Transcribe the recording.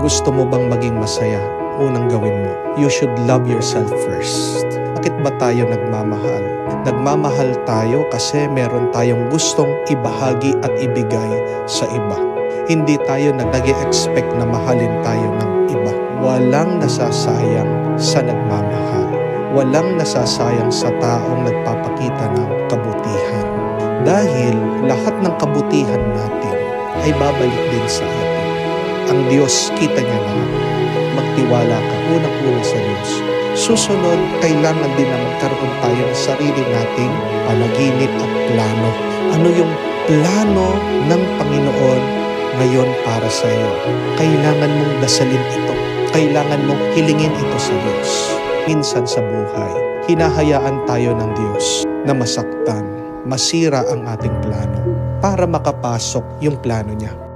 Gusto mo bang maging masaya? Unang gawin mo, you should love yourself first. Bakit ba tayo nagmamahal? Nagmamahal tayo kasi meron tayong gustong ibahagi at ibigay sa iba. Hindi tayo nag-expect na mahalin tayo ng iba. Walang nasasayang sa nagmamahal. Walang nasasayang sa taong nagpapakita ng kabutihan. Dahil lahat ng kabutihan natin ay babalik din sa atin. Ang Diyos, kita niya lahat. Magtiwala ka unang-una sa Diyos. Susunod, kailangan din na magkaroon tayo ng sarili nating panaginip at plano. Ano yung plano ng Panginoon ngayon para sa iyo? Kailangan mong dasalin ito. Kailangan mong hilingin ito sa Diyos. Minsan sa buhay, hinahayaan tayo ng Diyos na masaktan, masira ang ating plano para makapasok yung plano niya.